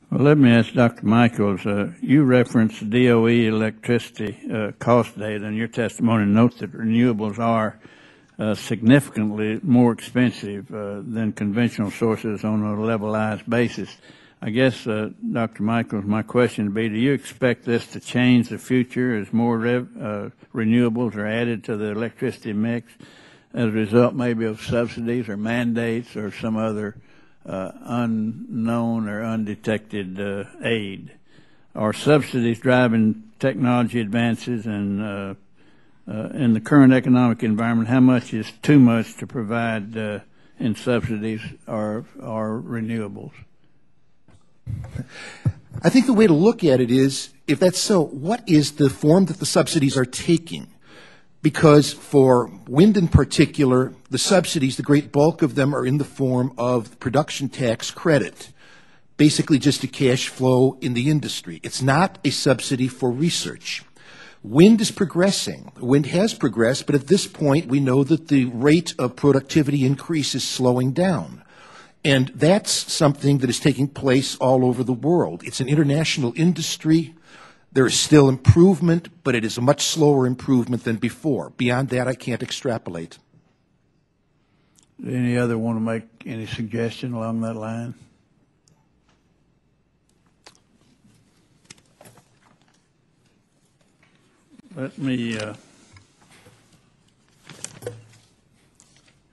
Well, let me ask Dr. Michaels. You referenced DOE electricity cost data in your testimony and note that renewables are significantly more expensive than conventional sources on a levelized basis. I guess, Dr. Michaels, my question would be, do you expect this to change the future as more renewables are added to the electricity mix as a result maybe of subsidies or mandates or some other unknown or undetected aid? Are subsidies driving technology advances, and in the current economic environment, how much is too much to provide in subsidies or renewables? I think the way to look at it is, if that's so, what is the form that the subsidies are taking? Because for wind in particular, the subsidies, the great bulk of them are in the form of production tax credit, basically just a cash flow in the industry. It's not a subsidy for research. Wind is progressing. Wind has progressed, but at this point we know that the rate of productivity increase is slowing down. And that's something that is taking place all over the world. It's an international industry. There is still improvement, but it is a much slower improvement than before. Beyond that, I can't extrapolate. Any other want to make any suggestion along that line? Let me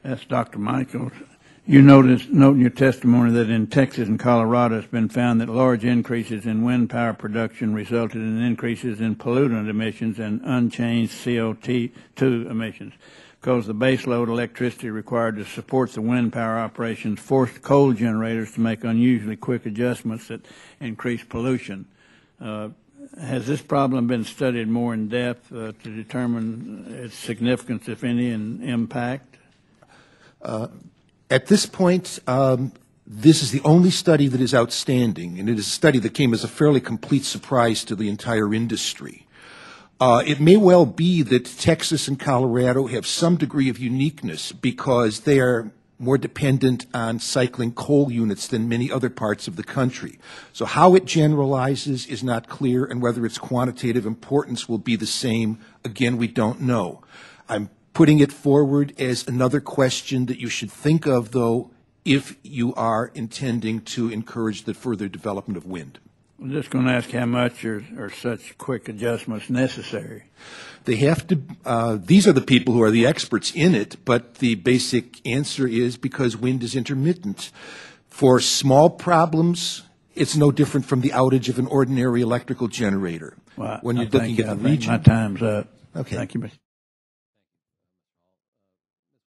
ask Dr. Michaels. You note in your testimony that in Texas and Colorado it's been found that large increases in wind power production resulted in increases in pollutant emissions and unchanged CO2 emissions, because the baseload electricity required to support the wind power operations forced coal generators to make unusually quick adjustments that increase pollution. Has this problem been studied more in depth to determine its significance, if any, and impact? At this point, this is the only study that is outstanding, and it is a study that came as a fairly complete surprise to the entire industry. It may well be that Texas and Colorado have some degree of uniqueness because they are more dependent on cycling coal units than many other parts of the country. So how it generalizes is not clear, and whether its quantitative importance will be the same, again, we don't know. I'm putting it forward as another question that you should think of, though, if you are intending to encourage the further development of wind. I'm just going to ask how much are such quick adjustments necessary? They have to, these are the people who are the experts in it, but the basic answer is because wind is intermittent. For small problems, it's no different from the outage of an ordinary electrical generator. Well, when you're looking at the region. My time's up. Okay. Thank you, Mr.